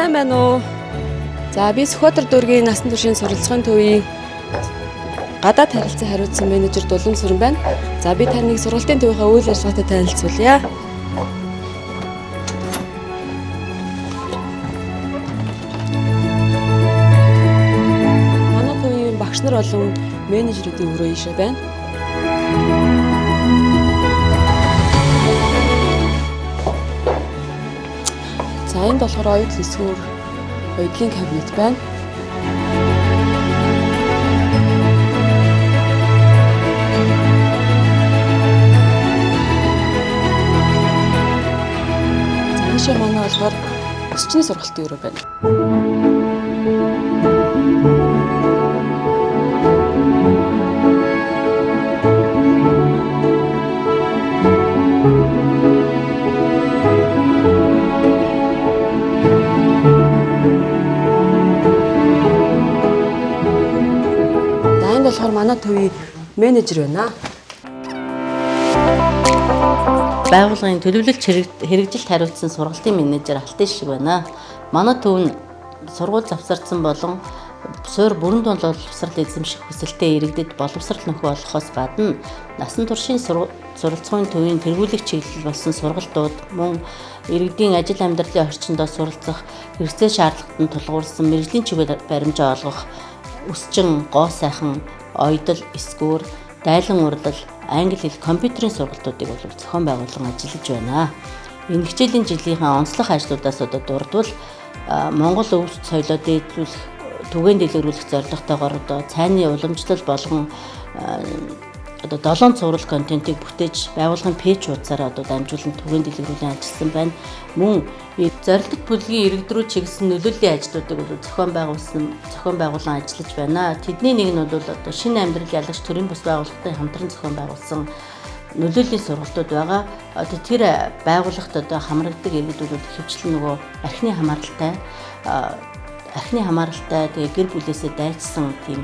Сайн байна уу? За би Сүхбаатар дүүргийн насан туршийн суралцлагын төвийн гадаад харилцаа хариуцсан менежер Дулам Сүрэн байна. За би таныг сургалтын төвийнхаа үйл ажиллагаатай танилцуулъя. Манай төвийн багш нар болон менежерүүдийн өрөө ийшээ байна. За энд болохоор оюутан хэсгүүр оюутлын кабинет байна. За ийшээ манай болохоор өсчний сургалтын өрөө байна. болохоор манай төвийн менежер байна. Байгууллагын төлөвлөлт хэрэгжилт хариуцсан сургалтын менежер Алтын шиг байна. Манай төв нь сургууль завсардсан болон суур бүрэн боловсрол эзэмших хүсэлтэй иргэдэд боловсрол нөхөө олохоос гадна насан туршийн суралцлагын төвийн тэргүүлэх чиглэл болсон сургалтууд мөн иргэдийн ажил амьдралын орчиндөө суралцах хэрэгцээ шаардлагатанд тулгуурсан мэргэжлийн чиглэл баримжаа олгох, өсчин, гоо сайхан, оёдол, эсгүүр, дайлан урлал, англи хэл, компьютерийн сургалтуудыг бол зохион байгуулан ажиллаж байна. Энэ хичээлийн жилийнхаа онцлог ажлуудаас одоо дурдвал Монгол өвс соёлоо дээдлүүлэх, түгээн дэлгэрүүлэх зорилготойгоор одоо цайны уламжлал болгон одоо 7 цуврал контентыг бүтээж байгууллагын пэйж хуудасаараа одоо дамжуулан түгээн дэлгэрүүлэн ажилласан байна. Мөн зорилттой бүлгийн иргэд рүү чиглэсэн нөлөөллийн ажлуудыг бол зохион байгуулан ажиллаж байна. Тэдний нэг нь бол одоо шинэ амьдрал ялагч төрийн бус байгууллагатай хамтран зохион байгуулсан нөлөөллийн сургалтууд байгаа. Одоо тэр байгууллагт одоо хамрагдаг иргэд бол хөвчлэн нөгөө архины хамааралтай тэгээ гэр бүлээсээ дайцсан тийм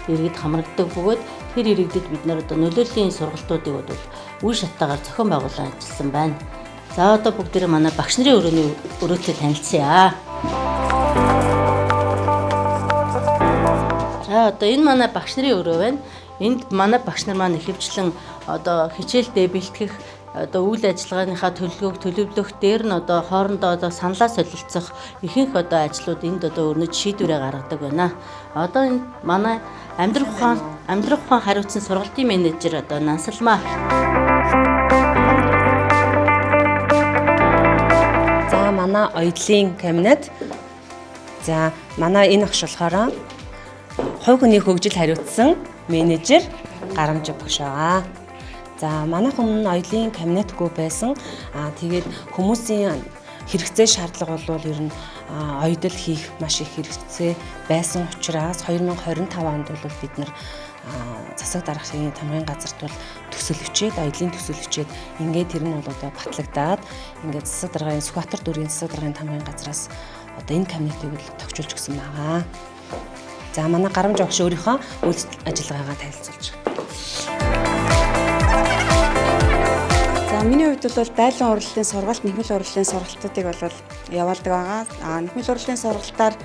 иргэд хамрагдаг бөгөөд тэр иргэдэд бид нар одоо нөлөөллийн сургалтуудыг бол үе шаттайгаар зохион байгуулан ажилласан байна. За одоо бүгдээрээ манай багш нарын өрөөтэй танилцъя. За одоо энэ манай багш нарын өрөө байна. Энд манай багш нар маань ихэвчлэн одоо хичээлдээ бэлтгэх одоо үйл ажиллагааныхаа төлөвлөгөөг төлөвлөх дээр нь одоо хоорондоо одоо саналаа солилцох ихэнх одоо ажлууд энд одоо өрнөж шийдвэрээ гаргадаг байна. Одоо энэ манай амьдрах ухаан хариуцсан сургалтын менежер одоо Нансалмаа. За манай оёдлын кабинет. За манай энэ багш болохоор хувь хүний хөгжил хариуцсан менежер Гарамжи багш байгаа. За манайх өмнө оёлын кабинетгүй байсан. Тэгээд хүмүүсийн хэрэгцээ шаардлага бол ер нь оёдол хийх маш их хэрэгцээ байсан учраас 2025 онд бол бид нар засаг даргын тамгын газарт бол төсөл өчээд оёлын төсөл өчээд ингээд тэр нь бол одоо батлагдаад ингээд засаг даргын Сүхбаатар дүүргийн засаг даргын тамгын газраас одоо энэ кабинетийг л тогтоолж өгсөн байгаа. За манай Гарамж багш өөрийнхөө үйл ажиллагаагаа танилцуулж байна. За миний хувьд бол дайлан урлагийн сургалт, нэхмэл урлагийн сургалтуудыг бол явуулдаг байгаа. Нэхмэл урлагийн сургалтаар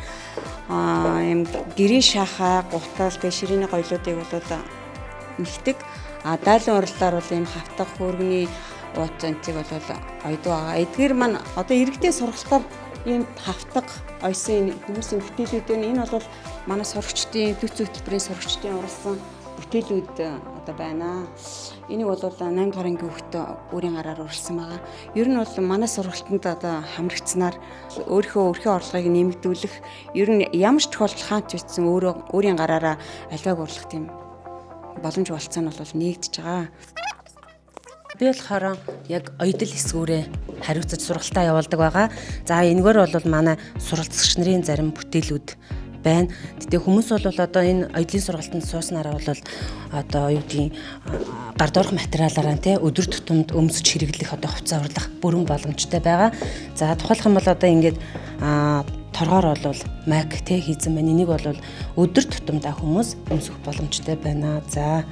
юм гэрийн шахаа, гутал, тэгээ ширээний гоёлуудыг бол нэгдэг. Дайлан урлагаар бол юм хавтах, хөөргөний ууц энтиг бол ойд байгаа. Эдгээр маань одоо иргэдийн сургалтаар ийм хавтаг, ойсон хүмүүсийн бүтээлүүд энэ бол манай сурагчдын дэвц хөтөлбөрийн сурагчдын уралсан бүтээлүүд одоо байна. Энийг бол 8 дугаар ангийн хүүхдүүд өөрийн гараар уралсан байгаа. Ер нь бол манай сургалтанд одоо хамрагдсанаар өөрийнхөө орлогыг нэмэгдүүлэх, ер нь ямар ч тохиолдолд хаанч бичсэн өөрийн гараараа альвааг урлах тийм боломж болцоо нь бол нэгдэж байгаа. Би болохоор яг оёдол хэсгүүрээ хариуцаж сургалтаа явуулдаг байгаа. За энэгээр бол манай суралцагч нарын зарим бүтээлүүд байна. Тэгтээ хүмүүс бол одоо энэ оёдлын сургалтанд сууснараа бол одоо юу гэдгийг гар доорх материалаараа тий өдөр тутамд өмсөж хэрэглэх одоо хувцас авралах бүрэн боломжтой байгаа. За тухайлх юм бол одоо ингээд торгоор бол мак тий хийсэн байна. Энийг бол өдөр тутамдаа хүмүүс өмсөх боломжтой байна. За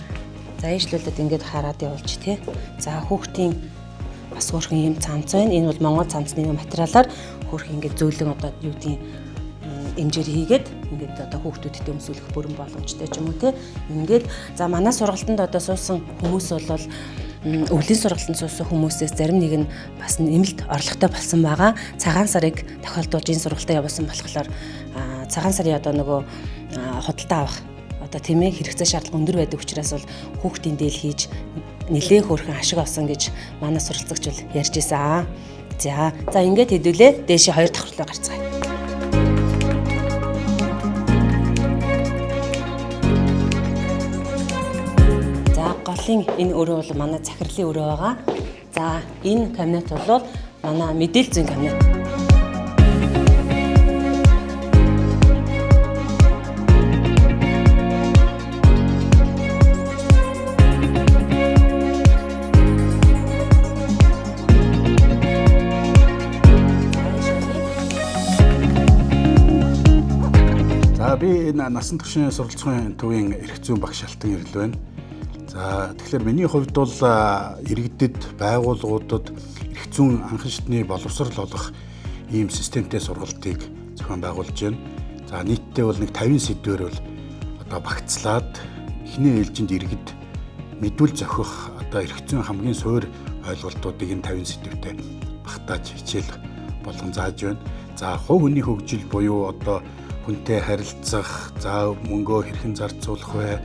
ээжлүүлээд ингээд хараад явуулж тий. За хүүхдийн бас хөрхэн юм цамц байна. Энэ бол Монгол цамцны нэг материалаар хөрх ингээд зөөлөн одоо юу гэдгийг эмжээр хийгээд ингээд одоо хүүхдүүдэд өмсүүлэх бүрэн боломжтой ч юм уу тий. Ингээд за манай сургалтанд одоо суусан хүмүүс бол өвлийн сургалтанд суусан хүмүүсээс зарим нэг нь бас нэмэлт орлоготой болсон байгаа. Цагаан сарыг тохиолдуулж энэ сургалтаа явуулсан болохоор цагаан сарын одоо нөгөө худалдаа авах одоо тийм ээ хэрэгцээ шаардлага өндөр байдаг учраас бол хүүхдийн дээл хийж нэлээ хөөрхөн ашиг олсон гэж манай суралцагч бол ярьж байсан. За ингээд хэдүүлээ дээшээ 2 давхар руу гарцгаая. Голын энэ өрөө бол манай захирлын өрөө байгаа. За энэ кабинет бол манай мэдээлэл зүйн кабинет. За би энэ насан туршийн суралцсан төвийн эрх зүйн багш Алтан Ирэл байна. За тэгэхээр миний хувьд бол иргэдэд, байгууллагуудад эрх зүйн анхан шатны боловсрол олгох ийм системтэй сургалтыг зохион байгуулж байна. За нийтдээ бол нэг 50 сэдвээр бол одоо багцлаад эхний ээлжинд иргэд мэдүүл зохих одоо эрх зүйн хамгийн суур ойлголтуудыг энэ 50 сэдвтэй багтааж хичээл болгон зааж байна. За хувь хүний хөгжил буюу одоо хүнтэй харилцах, за мөнгөө хэрхэн зарцуулах вэ?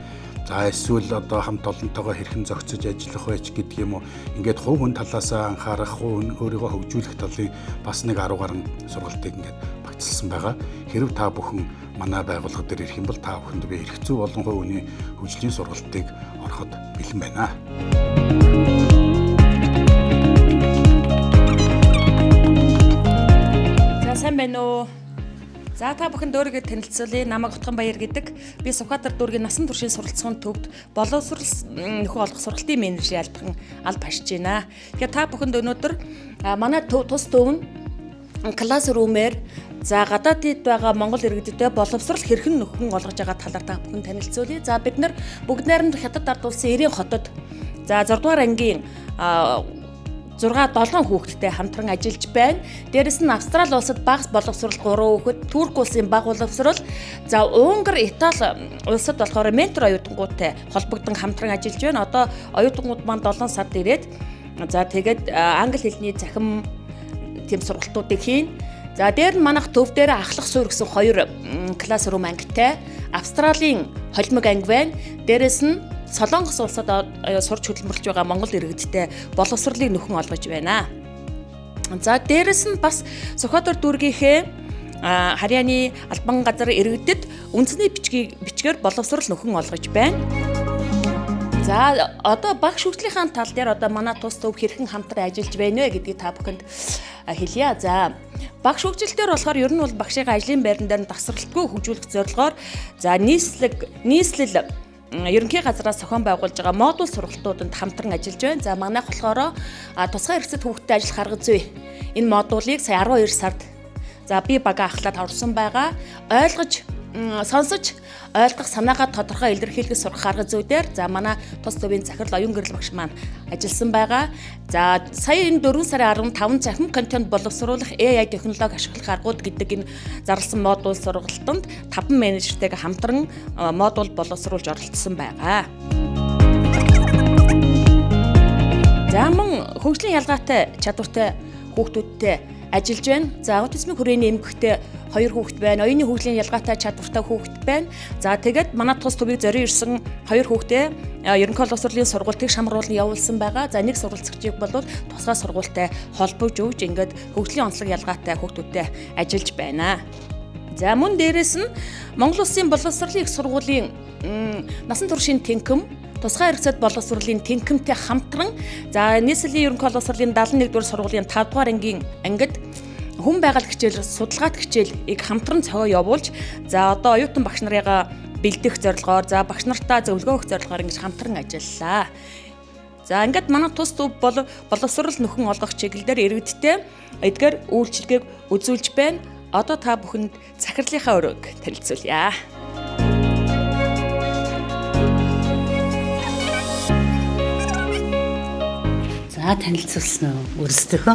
За эсвэл одоо хамт олонтойгоо хэрхэн зохицож ажиллах вэ гэдэг юм уу. Ингээд хувь хүн талаас анхаарах, өөрийгөө хөгжүүлэх талын бас нэг 10 гаруй сургалтыг ингээд багцлсан байгаа. Хэрв та бүхэн манай байгууллага дээр ирэх юм бол та бүхэнд би эрх зүй болон хувь хүний хөгжлийн сургалтыг ороход бэлэн байна. За сайн байна уу? За та бүхэнд өөрийгөө танилцуулъя. Намайг Утган Баяр гэдэг. Би Сүхбаатар дүүргийн насан туршийн суралцсан төвд боловсрол нөхөн олгох сургалтын менежер ялбархан алба хашиж байна. Тэгэхээр та бүхэнд өнөөдөр манай тус төв нь класс румээр за гадаадд байгаа монгол иргэдэд боловсрол хэрхэн нөхөн олгож байгаа талаар та бүхэнд танилцуулъя. За бид нар бүгд найрамд хятад ард улсын 90 хотод за 6 дугаар ангийн 6-7 хүүхэдтэй хамтран ажиллаж байна. Дээрэс нь Австрали улсад багц боловсрол 3 хүүхэд, Турк улсын бага боловсрол, за Унгар, Итали улсад болохоор ментор оюутангуудтай холбогдсон хамтран ажиллаж байна. Одоо оюутангууд маань 7 сард ирээд за тэгээд англи хэлний захим тэм сургалтуудыг хийн. За дээр нь манайх төв дээр ахлах суурь гэсэн 2 класс рум ангитай, Австралийн холимог анги байна. Дээрэс нь Солонгос улсад сурч хөдөлмөрлж байгаа монгол иргэдтэй боловсролыг нөхөн олгож байна. За дээрэс нь бас Сүхбаатар дүүргийнхээ харьяаны албан газар иргэдэд үндэсний бичгээр боловсрол нөхөн олгож байна. За одоо багш хөгжлийнхаа тал дээр одоо манай тус төв хэрхэн хамтран ажиллаж байна вэ гэдгийг та бүхэнд хэлье. За багш хөгжилтээр болохоор ер нь бол багшийн ажлын байран дээр тасралтгүй хөгжүүлэх зорилгоор за нийслэл ерөнхий газраас зохион байгуулж байгаа модуль сургалтуудад хамтран ажиллаж байна. За манайх болохоор тусгай хэрэгцээд хүүхдэд ажиллах арга зүй. Энэ модулийг сая 12 сард за би бага ахлаад орсон байгаа. Сонсож ойлгох санаагаа тодорхой илэрхийлэх сурах арга зүйдээр за манай тус төвийн захирал оюун гэрэл багш маань ажилласан байгаа. За сая энэ 4 сарын 15 захим контент боловсруулах AI технологи ашиглах аргууд гэдэг энэ зарласан модуль сургалтанд 5 менежертэйгээ хамтран модуль боловсруулж оролцсон байгаа. За мөн хөгжлийн ялгаатай чадвартай хүүхдүүдтэй ажиллаж байна. За аутизмын хүрээний эмгэгтэй 2 хүүхэд байна. Оюуны хөгжлийн ялгаатай чадвартай хүүхэд байна. За тэгээд манай тус төвийг зорин ирсэн 2 хүүхдээ ерөнхий боловсролын сургалтыг шамруулан явуулсан байгаа. За нэг суралцагчийг бол тусгай сургуультай холбож өгж ингээд хөгжлийн онцлог ялгаатай хүүхдүүдтэй ажиллаж байна. За мөн дээрэс нь Монгол Улсын боловсролын их сургуулийн насан туршийн тэнхэм тусгай хэрэгцээд боловсролын тэнхимтэй хамтран за нийслэлийн ерөнхий боловсролын 71-р сургуулийн 5-р ангийн ангид хүн байгаль хичээл, судалгаат хичээлийг хамтран цогоо явуулж за одоо оюутан багш нарыгаа бэлдэх зорилгоор за багш нартаа зөвлөгөө өгөх зорилгоор ингэж хамтран ажиллалаа. За ингээд манай тус төв боловсрол нөхөн олгох чиглэлээр иргэдтэй эдгээр үйлчилгээг үзүүлж байна. Одоо та бүхэнд захирлынхаа өрөөг танилцуулъя. За танилцуулсан уу өөрсдөө.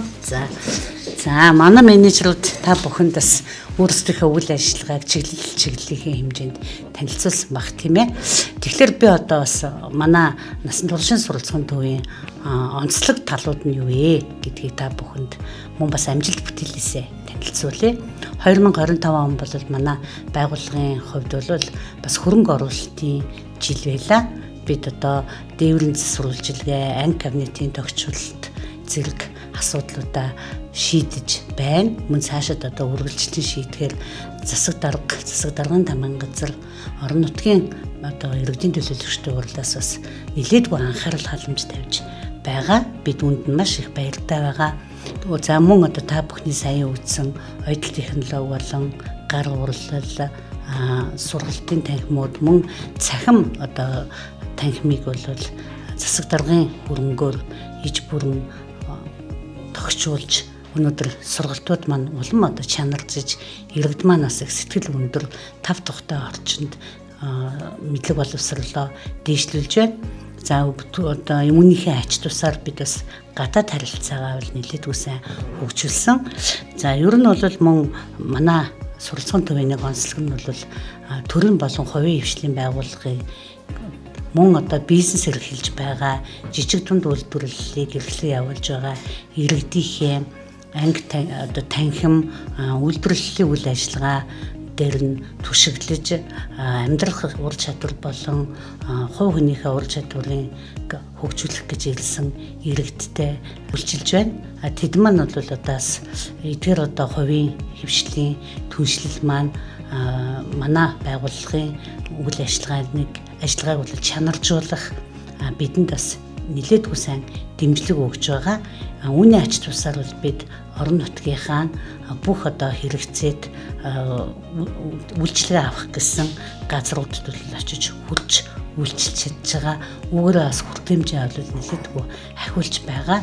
За манай менежерүүд та бүхэнд бас өөрсдийнхөө үйл ажиллагааг чиглэлийн хэмжээнд танилцуулсан баг тийм ээ. Тэгэхээр би одоо бас манай насан туршийн суралцсан төвийн онцлог талууд нь юу вэ гэдгийг та бүхэнд мөн бас амжилт бүтээлээсээ танилцуулъя. 2025 он бол манай байгууллагын хувьд бол бас хөрөнгө оруулалтын жил байлаа. Бид одоо дээврийн засваржилгээ, анги кабинетийн тохиолдолд зэрэг асуудлуудаа шийдэж байна. Мөн цаашид одоо үргэлжлэн шийдэхээр засаг даргын тамган газар орон нутгийн одоо иргэдийн төлөөлөгчдийн хурлаас бас нэлээдгүй анхаарал халамж тавьж байгаа. Бид үүнд нь маш их баяртай байгаа. За мөн одоо та бүхний саяхан үзсэн оюутан технологи болон гар урлал, сургалтын танхимууд мөн цахим одоо танхимыг бол засаг даргын хөрөнгөөр иж бүрэн тогтчулж өнөөдөр сургалтууд маань улам одоо чанаржиж иргэд маань бас их сэтгэл өндөр тав тухтай орчинд мэдлэг боловсролоо дээшлүүлж байна. За одоо үүнийхээ ач тусаар бид бас гадаад харилцаагаа бол нэлээдгүй сайн хөгжүүлсэн. За ер нь бол мөн манай суралцсан төвийн нэг онцлог нь бол төрийн болон хувийн хвшлийн байгууллагын мөн одоо бизнес эрхэлж байгаа жижиг дунд үйлдвэрлэлийг эрхлэн явуулж байгаа иргэдийнхээ анги одоо танхим үйлдвэрлэлийн үйл ажиллагаа дээр нь түшиглэж амьдрах ур чадвар болон хувь хүнийхээ ур чадварыг хөгжүүлэх гэж ирсэн иргэдтэй үйлчилж байна. Тэд маань бол одоос эдгээр одоо хувийн хвшлийн түншлэл маань манай байгууллагын үйл ажиллагааг бол чанаржуулах бидэнд бас нэлээдгүй сайн дэмжлэг өгж байгаа. Үүний ач тусаар бол бид орон нутгийнхаа бүх одоо хэрэгцээд үйлчлэгээ авах гэсэн газруудад бол очиж хурж үйлчилж чадж байгаа. Өөрөөс бас хүртээмжээ бол нэлээдгүй ахиулж байгаа.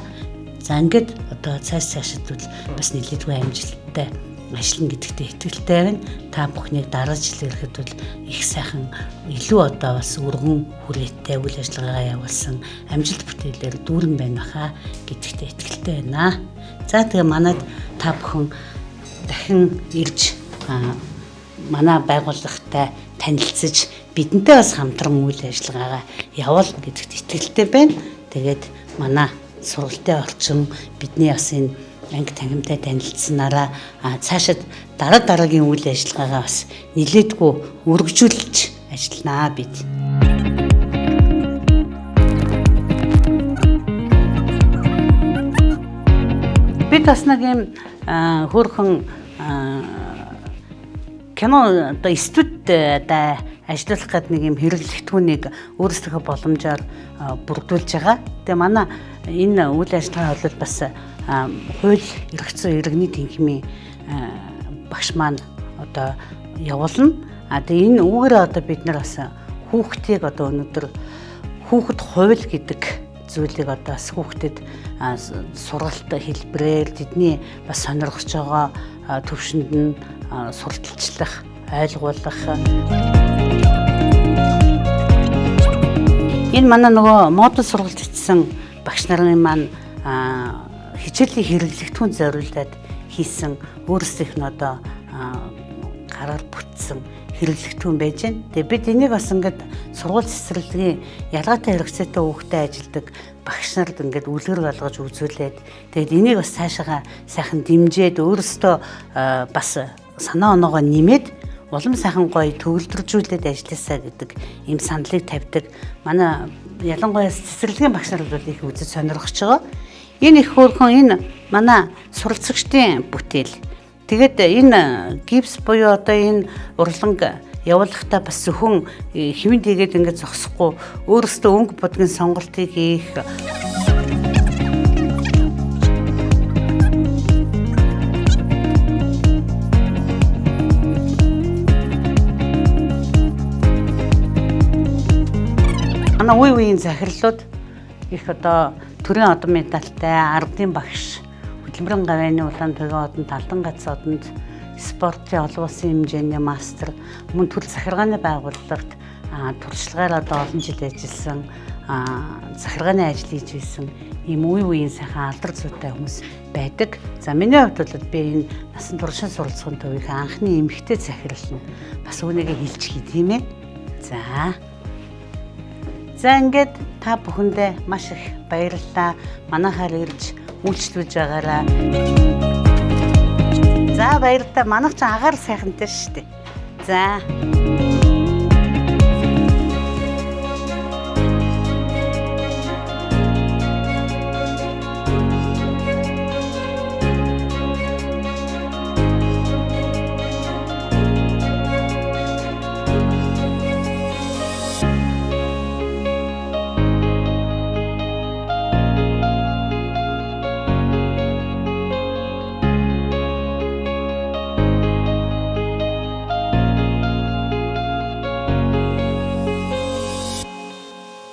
За ингээд одоо цаашид бол бас нэлээдгүй амжилттай ажиллана гэдэгтээ итгэлтэй байна. Та бүхнийг дараа жил ирэхэд бол их сайхан илүү одоо бас өргөн хүрээтэй үйл ажиллагаагаа явуулсан амжилт бүтээлээр дүүрэн байна хаа гэдэгтээ итгэлтэй байна. За тэгээ манайд та бүхэн дахин ирж манай байгууллагатай танилцж бидэнтэй бас хамтран үйл ажиллагаагаа явуулна гэдэгт итгэлтэй байна. Тэгээд манай сургалтын орчин бидний бас энэ анги танхимтай танилцсанараа цаашид дараагийн үйл ажиллагаагаа бас нэлээдгүй өргөжүүлж ажилланаа бид. Бид бас нэг юм хөөрхөн кино одоо студид ажиллах гэдэг нэг юм хэрэглэгдэхүүнийг өөрсдийнхөө боломжоор бүрдүүлж байгаа. Тэгээ манай энэ үйл ажиллагаа бол бас хууль эрхцэн иргэний тэнхимийн багш маань одоо явуулна. Тэгээ энэ үүгээрээ одоо бид нар бас хүүхдийг одоо өнөөдөр хүүхэд хууль гэдэг зүйлийг одоо бас хүүхдэд сургалт хэлбэрээр тэдний бас сонирхож байгаа төвшөнд нь сурталчлах, ойлгуулах. Энэ манай нөгөө модуль сургалт хийсэн багш нарын маань хичээлийн хэрэглэгдэхүүн зориулаад хийсэн өөрсдийнх нь одоо гараар бүтсэн хэрэглэгдэхүүн байж байна. Тэгээ бид энийг бас ингээд сургууль цэцэрлэгийн ялгаатай хэрэгцээтэй хүүхдэд ажилладаг багш нарт ингээд үлгэр болгож үзүүлээд тэгээд энийг бас цаашаа сайхан дэмжиж өөрсдөө бас санаа оноогоо нэмээд улам сайхан гоё төвлөржүүлээд ажилласаа гэдэг ийм саналыг тавьдаг. Манай ялангуяа цэцэрлэгийн багш нар бол их үзэж сонирхож байгаа. Энэ их хөөрхөн энэ манай суралцагчдын бүтээл. Тэгээд энэ гипс буюу одоо энэ урланг явуулахдаа бас зөвхөн хэвэн тийгээд ингээд зогсохгүй өөрөөсөө өнгө будгийн сонголтыг хийх. Манай үеийн захирлууд их одоо төрийн одон медальтай ардын багш, хөдөлмөрийн гавьяаны улаан тугийн одонд, алдан гац одонд, спортын олон улсын хэмжээний мастер, мөн төрөл захиргааны байгууллагт туршлагаар одоо олон жил ажилласан, захиргааны ажил хийж байсан ийм үеийн сайхан алдар зүйтэй хүмүүс байдаг. За миний хувьд бол би энэ насан туршийн суралцсан төвийн анхны эмэгтэй захирал нь бас үүнийгээ хэлчихье тийм ээ. За ингээд та бүхэндээ маш их баярлалаа. Манайхаар ирж үйлчлүүлж байгаараа. За баярлалаа. Манайх ч агаар сайхантай шүү дээ. За